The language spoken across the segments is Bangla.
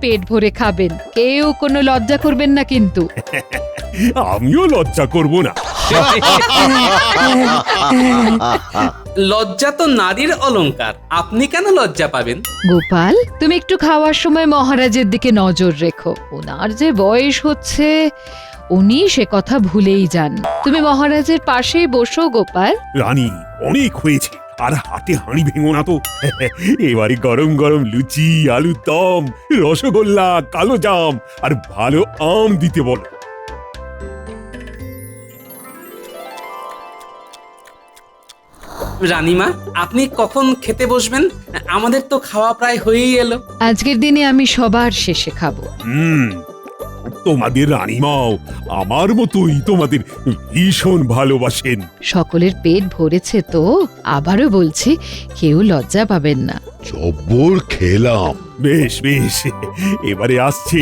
পেট ভরে খাবেন, কেউ কোনো লজ্জা করবেন না কিন্তু। আমিও লজ্জা করব না। লজ্জা তো নারীর অলংকার, আপনি কেন লজ্জা পাবেন? গোপাল, তুমি একটু খাওয়ার সময় মহারাজের দিকে নজর রেখো। ওনার যে বয়স হচ্ছে, উনি সে কথা ভুলেই যান। তুমি মহারাজের পাশেই বসো গোপাল। রানী, অনেক হয়েছে, আর হাতে হাঁড়ি ভেঙো না তো। এবারে গরম গরম লুচি, আলুর দম, রসগোল্লা, কালো জাম আর ভালো আম দিতে বলো। রানীমা, আপনি কখন খেতে বসবেন? আমাদের তো খাওয়া প্রায় হয়েই এলো। আজকের দিনে আমি সবার শেষে খাবো। তোমাদের রানীমাও আমার মতোই তোমাদের ভীষণ ভালোবাসেন। সকলের পেট ভরেছে তো, আবারও বলছি, কেউ লজ্জা পাবেন না। জব্বর খেলাম। বেশ বেশ, এবারে আসছে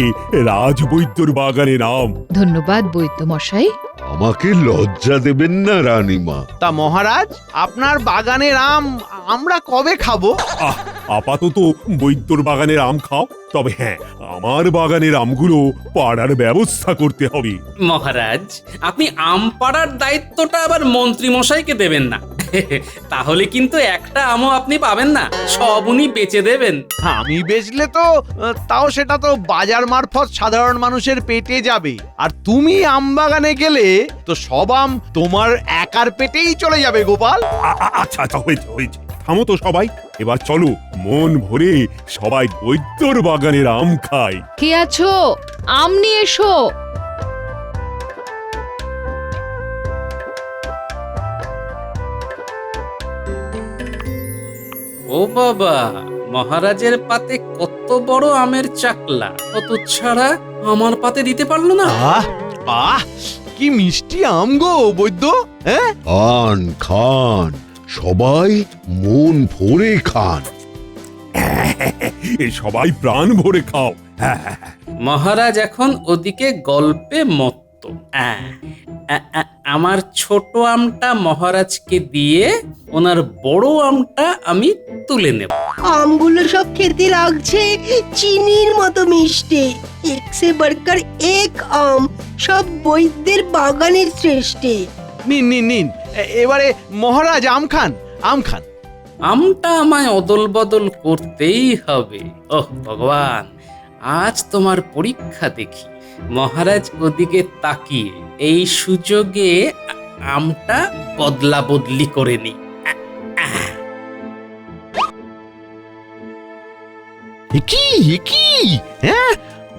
রাজবৈদ্যর বাগানের আম। ধন্যবাদ বৈদ্য মশাই। আমাকে লজ্জা দেবেন না রানীমা। তা মহারাজ, আপনার বাগানের আম আমরা কবে খাবো? আপাতত বৈদ্যর বাগানের আম খাও, তবে হ্যাঁ, আমার বাগানের আমগুলো পাড়ার ব্যবস্থা করতে হবে। মহারাজ, আপনি আম পাড়ার দায়িত্বটা আবার মন্ত্রী মশাইকে দেবেন না। তাহলে কিন্তু একটা আমও আপনি পাবেন না, সব উনি বেচে দেবেন। আমি বেচলে তো তাও সেটা তো বাজার মারফত সাধারণ মানুষের পেটে যাবে, আর তুমি আম বাগানে গেলে তো সব আম তোমার একার পেটেই চলে যাবে গোপাল। আচ্ছা আচ্ছা, হয়েছে হয়েছে, থামো তো সবাই। এবার চলো, মন ভরে সবাই বৈদ্যর বাগানের আম খাই। কে আছো? আম নিয়ে এসো। ও বাবা, মহারাজের পাতে কত বড় আমের চাকলা, কত ছাড়া আমার পাতে দিতে পারলো না। আহ আহ কি মিষ্টি আম গো বৈদ্য। হ্যাঁ, খান খান, সবাই মন ভরে খান। সবাই প্রাণ ভরে খাও। হ্যাঁ হ্যাঁ হ্যাঁ। মহারাজ এখন ওদিকে গল্পে মত্ত। আমার ছোট আমটা মহারাজকে দিয়ে ওনার বড় আমটা আমি তুলে নেব। আমগুলো সব খেতে লাগছে চিনির মতো মিষ্টি। এক সে বড়কর এক আম, সব বৈদ্যের বাগানের শ্রেষ্ঠ। নিন নিন নিন, এবারে মহারাজ আম খান, আম খান। আমটা আমায় অদল বদল করতেই হবে। ওহ ভগবান, আজ তোমার পরীক্ষা দেখি। মহারাজ ওদিকে তাকিয়ে এই সুযোগে আমটা বদলা বদলি করে নি। কি হ্যাঁ,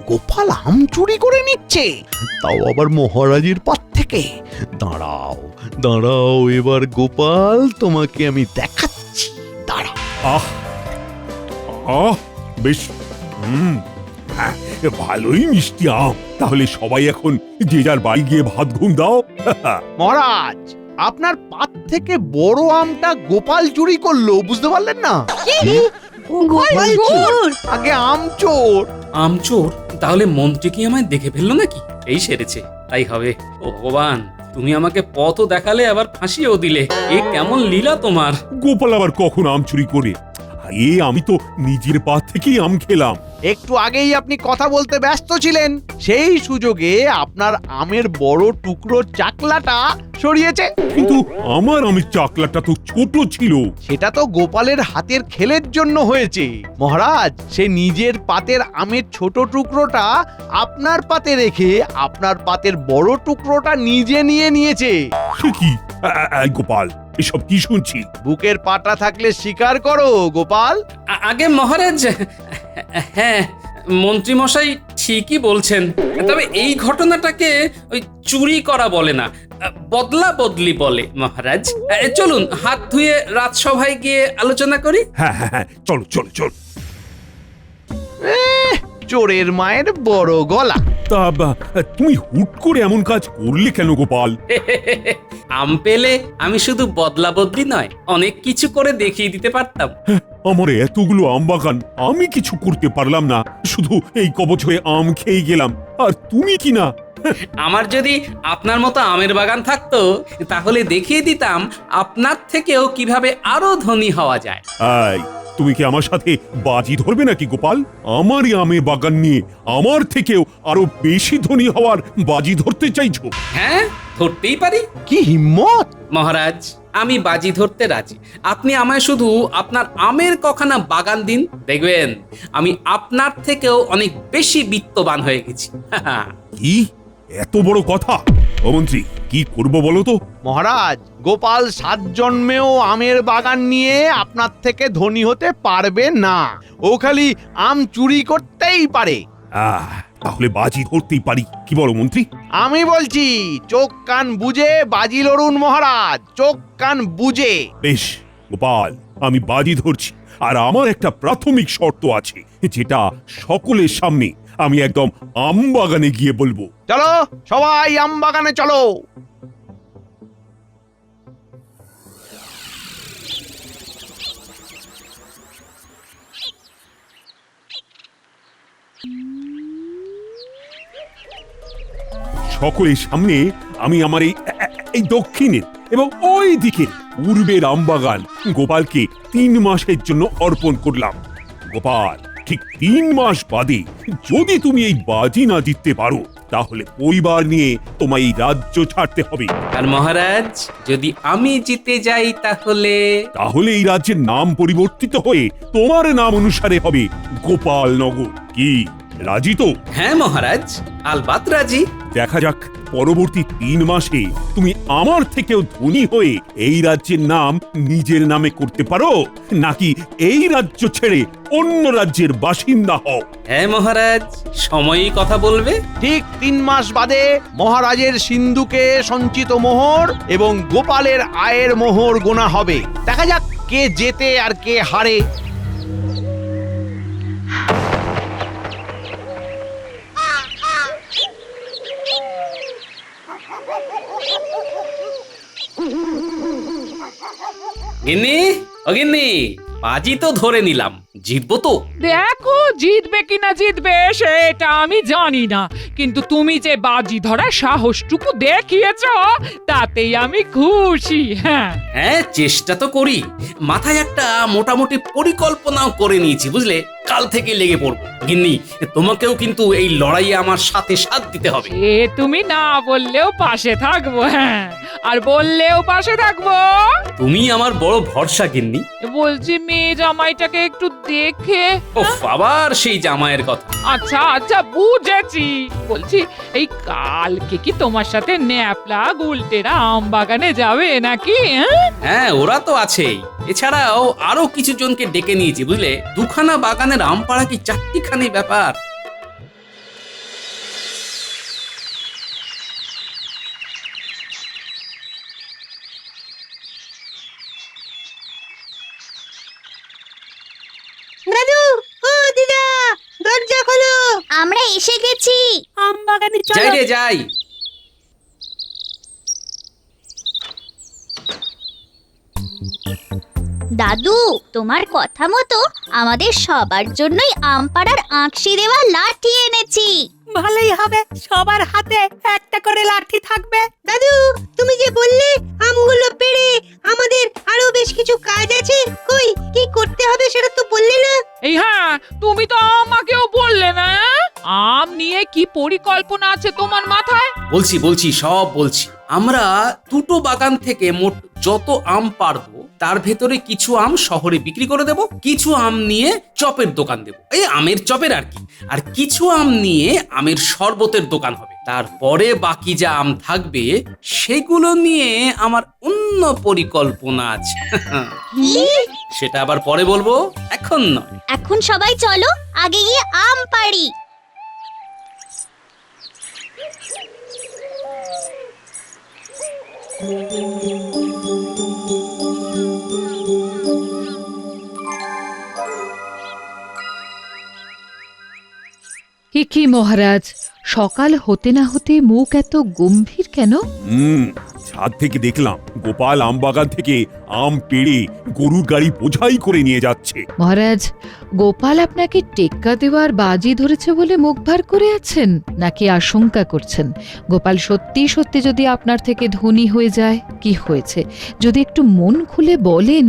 গোপাল আম চুরি করে নিচ্ছে, তাও আবার মহারাজের পাত থেকে। দাঁড়াও দাঁড়াও, এবার গোপাল তোমাকে আমি দেখাচ্ছি, দাঁড়াও। আহ আহ, বেশ, হ্যাঁ, ভালোই মিষ্টি আম। তাহলে সবাই এখন যে যার বাড়ি গিয়ে ভাত ঘুম দাও। মহারাজ, আপনার পাত থেকে বড় আমটা গোপাল চুরি করলো, বুঝতে পারলেন না? গোপাল চোর! আগে আম চোর। আমচোর? তাহলে মন্ত্রী কি আমায় দেখে ফেললো নাকি? এই সেরেছে, তাই হবে। ও ভগবান, তুমি আমাকে পথও দেখালে, আবার ফাঁসিও দিলে। এ কেমন লীলা তোমার! গোপাল আবার কখন আম চুরি করে? আমি তো নিজের পা থেকেই আম খেলাম। একটু আগেই আপনি কথা বলতে ব্যস্ত ছিলেন, সেই সুযোগে আপনার আমের বড় টুকরো চাকলাটা সরিয়েছে। কিন্তু আমার আমের চাকলাটা তো ছোট ছিল। সেটা তো গোপালের হাতের খেলের জন্য হয়েছে। মহারাজ, সে নিজের পাতের আমের ছোট টুকরোটা আপনার পাতে রেখে আপনার পাতের বড় টুকরোটা নিজে নিয়ে নিয়েছে। সে কি? গোপাল, এসব কি শুনছি? বুকের পাটা থাকলে স্বীকার করো গোপাল। আগে মহারাজ, হ্যাঁ, মন্ত্রী মশাই ঠিকই বলছেন। তবে এই ঘটনাটাকে ওই চুরি করা বলে না, বদলা বদলি বলে মহারাজ। চলুন হাত ধুয়ে রাজসভায় গিয়ে আলোচনা করি। হ্যাঁ হ্যাঁ হ্যাঁ, চলো চলো চলো। চোরের মায়ের বড় গলা। তা তুমি হুট করে এমন কাজ করলে কেন গোপাল? আম পেলে আমি শুধু বদলা বদলি নয়, অনেক কিছু করে দেখিয়ে দিতে পারতাম। আমার এতগুলো আম বাগান, আমি কিছু করতে পারলাম না, শুধু এই কবচ হয়ে আম খেয়ে গেলাম। আর তুমি কি না? আমার যদি আপনার মতো আমের বাগান থাকতো, তাহলে দেখিয়ে দিতাম আপনার থেকেও কিভাবে আরো ধনী হওয়া যায়। তুমি কি আমার সাথে বাজি ধরবে নাকি গোপাল? আমারই আমের বাগান নিয়ে আমার থেকেও আরো বেশি ধনী হওয়ার বাজি ধরতে চাইছো? হ্যাঁ, ধরতেই পারি কি হিম্মত! মহারাজ। আমি বাজি ধরতে রাজি। আপনি আমায় শুধু আপনার আমের কখানা বাগান দিন, দেখবেন আমি আপনার থেকেও অনেক বেশি বিত্তবান হয়ে গেছি। কি এত বড় কথা? ও মন্ত্রী, কি করব বলো তো? মহারাজ, গোপাল 7 জন্মেও আমের বাগান নিয়ে আপনার থেকে ধনী হতে পারবে না। ও খালি আম চুরি করতেই পারে। তাহলে বাজি ধরতেই পারি, কি বলো মন্ত্রী? আমি বলছি, চোখ কান বুঝে বাজি লড়ুন মহারাজ, চোখ কান বুঝে। বেশ গোপাল, আমি বাজি ধরছি। আর আমার একটা প্রাথমিক শর্ত আছে, যেটা সকলের সামনে আমি একদম আম বাগানে গিয়ে বলবো। চলো সবাই আম বাগানে চলো। সকলের সামনে আমি আমার এই দক্ষিণের এবং ওই দিকে পূর্বের আমবাগান গোপালকে 3 মাসের জন্য অর্পণ করলাম। গোপাল, ঠিক 3 মাস বাদে যদি তুমি এই বাজি না জিততে পারো, তাহলে পরিবার নিয়ে তোমায় এই রাজ্য ছাড়তে হবে। আর মহারাজ, যদি আমি জিতে যাই তাহলে এই রাজ্যের নাম পরিবর্তিত হয়ে তোমার নাম অনুসারে হবে গোপাল নগর। কি রাজি তো? হ্যাঁ মহারাজ, আলবাত রাজি। দেখা যাক পরবর্তী 3 মাসে তুমি আমার থেকেও ধনী হয়ে এই রাজ্যের নাম নিজের নামে করতে পারো, নাকি এই রাজ্য ছেড়ে অন্য রাজ্যের বাসিন্দা হও। হ্যাঁ মহারাজ, সময়ই কথা বলবে। ঠিক 3 মাস বাদে মহারাজের সিন্ধুকে সঞ্চিত মোহর এবং গোপালের আয়ের মোহর গোনা হবে। দেখা যাক কে জেতে আর কে হারে। গিন্নি, ও গিন্নি, বাজি তো ধরে নিলাম, জিতবো তো? দেখো, জিতবে কিনা জিতবে সেটা আমি জানি না, কিন্তু তুমি যে বাজি ধরার সাহসটুকু দেখিয়েছো তাতেই আমি খুশি। হ্যাঁ হ্যাঁ, চেষ্টা তো করি। মাথায় একটা মোটামুটি পরিকল্পনাও করে নিয়েছি, বুঝলে? কাল থেকে লেগে পড়বো। গিন্নি, তোমাকেও কিন্তু এই লড়াইয়ে আমার সাথে সাথ দিতে হবে। এ তুমি না বললেও পাশে থাকবো, হ্যাঁ, আর বললেও পাশে থাকবো। তুমি আমার বড় ভরসা গিন্নি। বলছি, মেয়ে জামাইটাকে একটু দেখে। ওফ, আবার সেই জামাইয়ের কথা। আচ্ছা আচ্ছা, বুঝেছি। বলছি, এই কালকে কি তোমার সাথে ন্যাপলা গুলটেরা আম বাগানে যাবে নাকি? হ্যাঁ, ওরা তো আছেই। এছাড়াও আরো কিছু জনকে ডেকে নিয়েছি, বুঝলে? 2খানা বাগানের আম পাড়া কি 4টিখানি ব্যাপার। দাদু, ও দিদা, দরজা খোলো। আমরা এসে গেছি। আম বাগানে যাই রে যাই। দাদু, তোমার কথা মতো আমাদের সবার জন্যই আমপাড়ার আঁকশি দেওয়া লাঠি এনেছি। ভালোই হবে, সবার হাতে একটা করে লাঠি থাকবে। দাদু, তুমি যে বললে আমগুলো পেড়ে আমাদের আরো বেশ কিছু কাজ আছে, কই কি করতে হবে সেটা তো বললে না। এই হ্যাঁ, তুমি তো আমাকেও বললে না। আম নিয়ে কি পরিকল্পনা আছে তোমার মাথায়? বলছি সব বলছি। আমরা 2টো বাগান থেকে মোট যত আম পারবো তার ভেতরে কিছু আম শহরে বিক্রি করে দেব, কিছু আম নিয়ে চপের দোকান দেব, এই আমের চপের আর কি। আর কিছু আম নিয়ে আমের শরবতের দোকান হবে। তারপরে বাকি যা আম থাকবে সেগুলো নিয়ে আমার অন্য পরিকল্পনা আছে। সেটা আবার পরে বলবো, এখন নয়। এখন সবাই চলো আগে গিয়ে আম পাড়ি। কি মহারাজ, সকাল হতে না হতে মুখ এত গম্ভীর কেন? ছাদ থেকে দেখলাম গোপাল আম বাগান থেকে আম পেড়ে গরুর গাড়ি বোঝাই করে নিয়ে যাচ্ছে। মহারাজ, গোপাল আপনাকে টেক্কা দেওয়ার বাজি ধরেছে বলে মুখ ভার করে আছেন, নাকি আশঙ্কা করছেন গোপাল সত্যি সত্যি যদি আপনার থেকে ধনী হয়ে যায়? কি হয়েছে যদি একটু মন খুলে বলেন।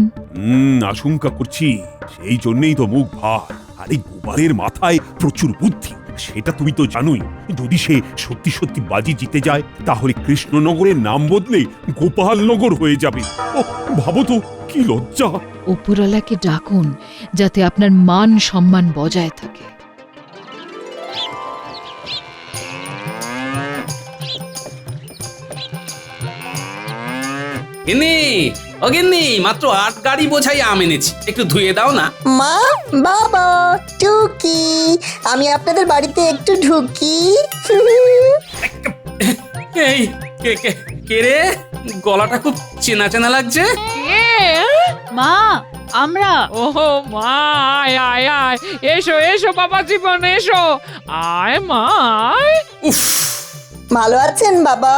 আশঙ্কা করছি, সেই জন্যই তো মুখ ভার। আরে গোপালের মাথায় প্রচুর বুদ্ধি, সেটা তুমি তো জানোই। যদি সে সত্যি সত্যি বাজি জিতে যায় তাহলে কৃষ্ণনগরের নাম বদলে গোপালনগর হয়ে যাবে। ও ভাবো তো, কি লজ্জা। উপরওয়ালাকে ডাকুন যাতে আপনার মান সম্মান বজায় থাকে। গিন্নি, ও গিন্নি, মাত্র 8 গাড়ি বোঝাই আম এনেছি, একটু ধুয়ে দাও না। মা, বাবা, টুকি, আমি আপনাদের বাড়িতে একটু ঢুকি। এই কে কে কে রে? গলাটা খুব চেনা চেনা লাগছে। মা, আমরা। ওহো মা, আয় আয় আয়, এসো এসো বাবা জীবন, এসো, আয় মা আয়। উফ, ভালো আছেন বাবা?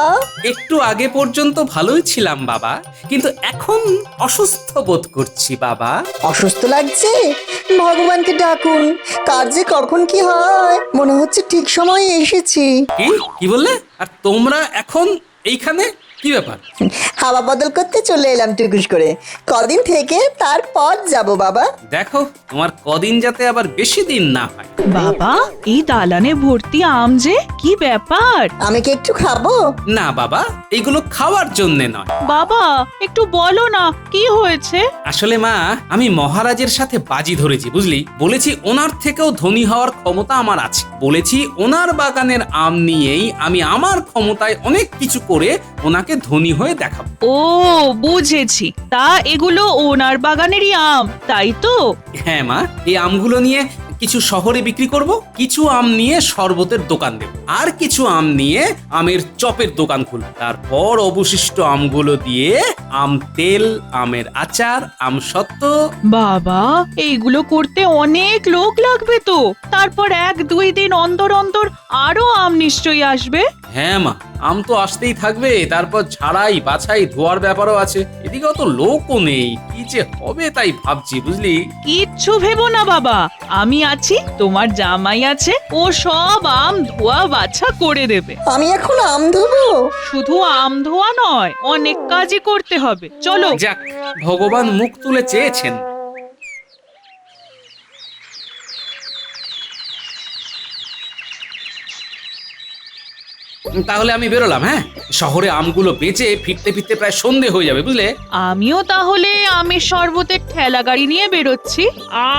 একটু আগে পর্যন্ত ভালোই ছিলাম বাবা, কিন্তু এখন অসুস্থ বোধ করছি বাবা। অসুস্থ লাগছে? ভগবানকে ডাকুন, কার যে কখন কি হয়। মনে হচ্ছে ঠিক সময়ে এসেছি। কি কি বললে? আর তোমরা এখন এইখানে? কি ব্যাপার? হাওয়া বদল করতে চলে এলাম টুকুস করে। কদিন থেকে তারপর যাব বাবা। দেখো তোমার কদিন যাতে আবার বেশি দিন না হয়। বাবা, এই দালানে ভর্তি আম যে, কি ব্যাপার? আমি কি একটু খাবো? না বাবা, এইগুলো খাওয়ার জন্য নয়। বাবা, একটু বলো না কি হয়েছে? আসলে মা, আমি মহারাজের সাথে বাজি ধরেছি, বুঝলি। বলেছি ওনার থেকেও ধনী হওয়ার ক্ষমতা আমার আছে। বলেছি ওনার বাগানের আম নিয়েই আমি আমার ক্ষমতায় অনেক কিছু করে ওনাকে ধনী হয়ে দেখাবো। ও, বুঝেছি। তা এগুলো ওনার বাগানেরই আম, তাই তো? হ্যাঁ মা, এই আমগুলো নিয়ে কিছু শহরে বিক্রি করব, কিছু আম নিয়ে শরবতের দোকান দেব, আর কিছু আম নিয়ে আমের চপের দোকান খুলব। তারপর অবশিষ্ট আমগুলো দিয়ে আম তেল, আমের আচার, আম সত্ত্ব। বাবা, এইগুলো করতে অনেক লোক লাগবে তো। তারপর 1-2 দিন অন্তর অন্তর আরো আম নিশ্চয়ই আসবে। হ্যাঁ মা, আম তো আসতেই থাকবে। তারপর ঝাড়াই বাছাই ধোয়ার ব্যাপারও আছে। এদিকে অত লোকও নেই, কি যে হবে তাই ভাবছি, বুঝলি। কিচ্ছু ভেবো না বাবা, আমি আছি, তোমার জামাই আছে, ও সব আম ধোয়া বাছা করে দেবে। আমি এখন আম ধোবো? শুধু আম ধোয়া নয়, অনেক কাজই করতে হবে। চলো। যাক, ভগবান মুখ তুলে চেয়েছেন। তাহলে আমি বেরোলাম। হ্যাঁ, শহরে আমগুলো বেচে ফিরতে ফিরতে প্রায় সন্ধে হয়ে যাবে, বুঝলে। আমিও তাহলে আমের শরবতের ঠেলা গাড়ি নিয়ে বেরোচ্ছি।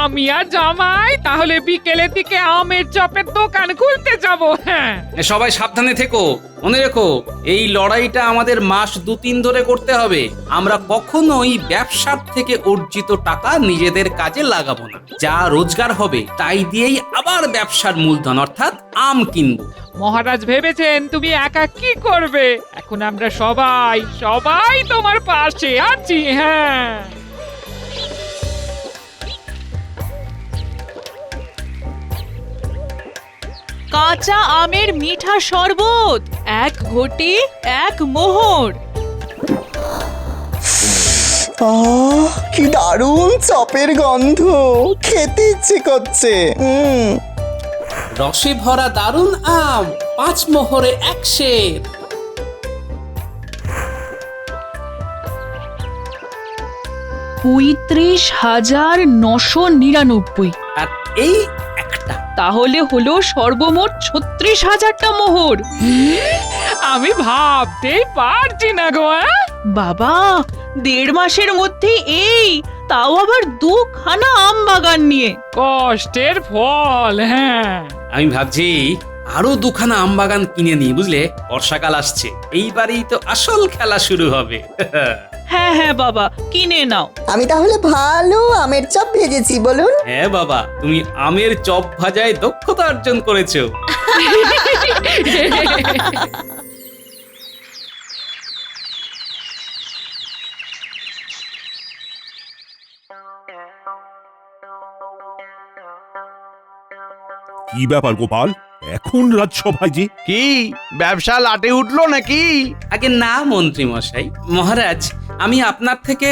আমি আর জামাই তাহলে বিকেলের দিকে আমের চপের দোকান খুলতে যাব। হ্যাঁ, সবাই সাবধানে থেকো, মনে রেখো এই লড়াইটা আমাদের মাস 2-3 ধরে করতে হবে। আমরা কখনোই ব্যবসার থেকে অর্জিত টাকা নিজেদের কাজে লাগাবো না। যা রোজগার হবে তাই দিয়েই আবার ব্যবসার মূলধন অর্থাৎ আম কিনবো। মহারাজ ভেবেছেন তুমি একা কি করবে? এখন আমরা সবাই সবাই তোমার পাশে আছি। হ্যাঁ, কাঁচা আমের মিঠা শরবত, 1 ঘটি 1 মোহর। কি দারুণ চপের গন্ধ, খেতে ইচ্ছে করছে। রসে ভরা দারুণ আম, 5 মোহরে 1 সের। 35,999। আর এই একটা। তাহলে হলো সর্বমোট 36,000টা মোহর। আমি ভাবতেই পারছি না গো। বাবা, 1.5 মাসের মধ্যে এই, তাও আবার 2খানা আম বাগান নিয়ে। কষ্টের ফল। হ্যাঁ, আমি ভাবছি আরো 2খানা আম বাগান কিনে নিই, বুঝলে। বর্ষাকাল আসছে, এইবারেই তো আসল খেলা শুরু হবে। হ্যাঁ হ্যাঁ বাবা, কিনে নাও। আমি তাহলে ভালো আমের চপ ভেজেছি, বলুন। হ্যাঁ বাবা, তুমি আমের চপ ভাজায় দক্ষতা অর্জন করেছো। কি ব্যাপার গোপাল, এখন রাজসভায় যে কি ব্যবসা লাটে উঠলো নাকি? আগে না মন্ত্রী মশাই, মহারাজ আমি আপনার থেকে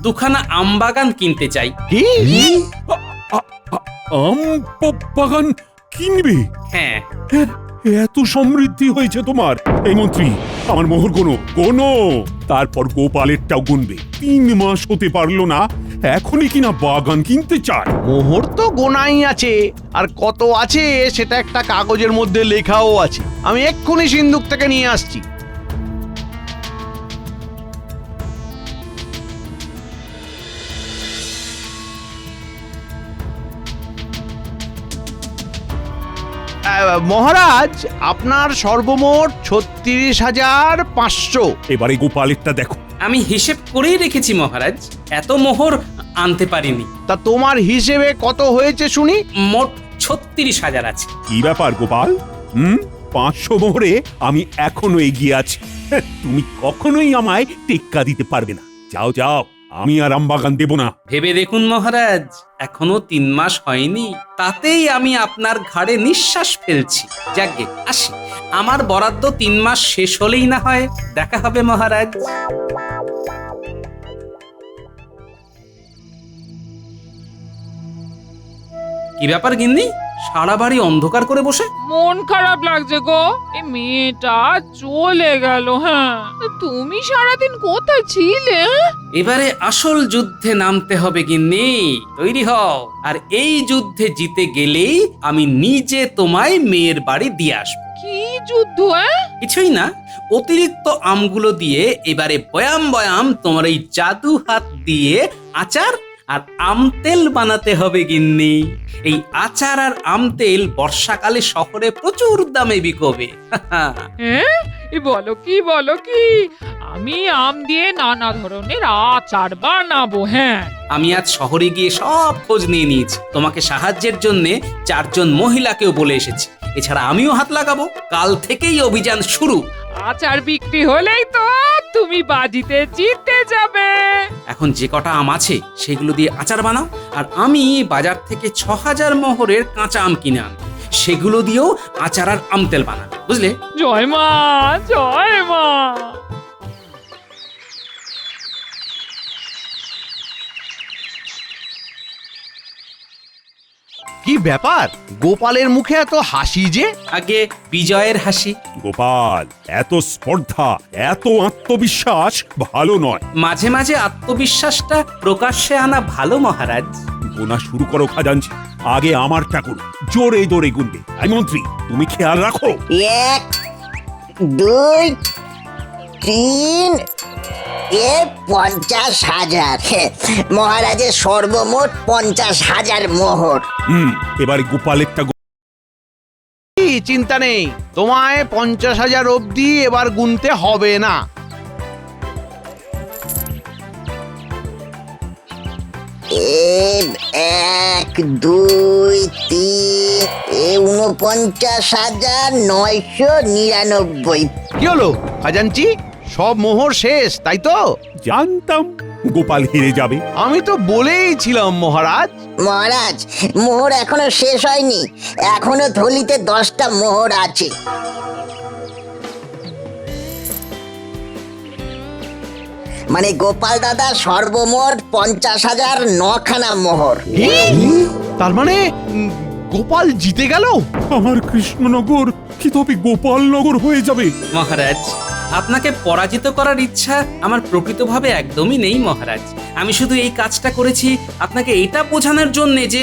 দুখানা আমবাগান কিনতে চাই। কি? আম বাগান কিনবে? হ্যাঁ, এত সমৃদ্ধি হয়েছে তোমার। এই মন্ত্রী, আমার মোহর গোনো, তারপর গোপালেরটাও গুনবে। 3 মাস হতে পারলো না, এখনই কিনা বাগান কিনতে চায়। মোহর তো গোনাই আছে, আর কত আছে সেটা একটা কাগজের মধ্যে লেখাও আছে। আমি এক্ষুনি সিন্ধুক থেকে নিয়ে আসছি। মহারাজ, আপনার সর্বমোট 36,500। এবারে গোপালেরটা দেখো। আমি হিসেব করেই রেখেছি মহারাজ, এত মোহর আনতে পারিনি। তা তোমার হিসেবে কত হয়েছে শুনি? মোট 36,000 আছে। কি ব্যাপার গোপাল? 500 মোহরে আমি এখনো এগিয়ে আছি। তুমি কখনোই আমায় টেক্কা দিতে পারবে না। যাও যাও, আমি আর আমবাগান দেব না। ভেবে দেখুন মহারাজ, এখনো 3 মাস হয়নি, তাতেই আমি আপনার ঘাড়ে নিঃশ্বাস ফেলছি। যাকগে, আসি। আমার বরাদ্দ 3 মাস শেষ হলেই না হয় দেখা হবে মহারাজ। কি ব্যাপার গিন্নি, সারা বাড়ি অন্ধকার করে বসে? মন খারাপ লাগছে গো, এই মেয়েটা চলে গেল। হ্যাঁ, তুমি সারাদিন কোথায় ছিলে? এবারে আসল যুদ্ধে নামতে হবে গিন্নি, তৈরি হও। আর এই যুদ্ধে জিতে গেলেই আমি নিজে তোমায় মেয়ের বাড়ি দিয়ে আসবো। কি যুদ্ধ? কিছুই না, অতিরিক্ত আমগুলো দিয়ে এবারে বয়াম বয়াম তোমার এই জাদু হাত দিয়ে আচার আর আম তেল বানাতে হবে গিন্নি। এই আচার আর আম তেল বর্ষাকালে শহরে প্রচুর দামে বিকবে। হ্যাঁ, বলো কি আমি আম দিয়ে নানা ধরনের আচার বানাবো। হ্যাঁ, আমি আজ শহরে গিয়ে সব খোঁজ নিয়ে নিয়েছি। তোমাকে সাহায্যের জন্য 4 জন মহিলাকেও বলে এসেছি। এছাড়া আমিও হাত লাগাবো। কাল থেকেই অভিযান শুরু। আচার বিক্রি হলেই তো তুমি বাজিতে জিতে যাবে। এখন যে কটা আম আছে সেগুলো দিয়ে আচার বানাও, আর আমি বাজার থেকে 6,000 মোহরের কাঁচা আম কিনে আনবো। সেগুলো দিয়েও আচার আর আম তেল বানাবো, বুঝলে? জয় মা, জয় মা। কি ব্যাপার, গোপালের মুখে এত হাসি যে? আগে বিজয়ের হাসি। গোপাল, এত স্পর্ধা, এত আত্মবিশ্বাস ভালো নয়। মাঝে মাঝে আত্মবিশ্বাসটা প্রকাশ্যে আনা ভালো মহারাজ। গোনা শুরু করো খাজাঞ্চি, আগে আমারটা করো। জোরে জোরে গুনবে। আই মন্ত্রী, তুমি খেয়াল রাখো। 1 2 3 50,000। মহারাজের সর্বমোট 50,000 মোহর। এবারে গোপালেরটা কি চিন্তা নেই, তোমায় 50,000 অবধি এবার গুনতে হবে না। এ 1 2 3 49,999। কি হলো খাজাঞ্চি, সব মোহর শেষ তাই তো? জানতাম গোপাল হেরে যাবে। আমি তো বলেইছিলাম মহারাজ। মহারাজ, মোহর এখনো শেষ হয়নি, এখনো থলিতে 10টা মোহর আছে। মানে গোপাল দাদা সর্বমোট 50,009খানা মোহর। তার মানে গোপাল জিতে গেল? আমার কৃষ্ণনগর কি তবে গোপালনগর হয়ে যাবে? মহারাজ, আপনাকে পরাজিত করার ইচ্ছা আমার প্রকৃতভাবে একদমই নেই মহারাজ। আমি শুধু এই কাজটা করেছি আপনাকে এটা বোঝানোর জন্য যে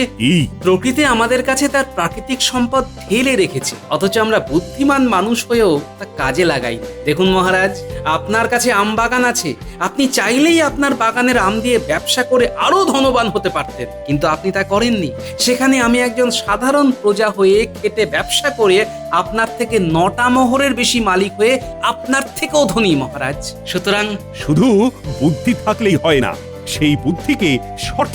প্রকৃতি আমাদের কাছে তার প্রাকৃতিক সম্পদ ঢেলে রেখেছে, অথচ আমরা বুদ্ধিমান মানুষ হয়েও তা কাজে লাগাই। দেখুন মহারাজ, আপনার কাছে আম বাগান আছে, আপনি চাইলেই আপনার বাগানের আম দিয়ে ব্যবসা করে আরো ধনবান হতে পারতেন, কিন্তু আপনি তা করেননি। সেখানে আমি একজন সাধারণ প্রজা হয়ে খেটে ব্যবসা করে আপনার থেকে 9টা মোহরের বেশি মালিক হয়ে আপনার থেকেও ধনী মহারাজ। সুতরাং শুধু বুদ্ধি থাকলেই হয় না, সেই বুদ্ধিকে সঠিক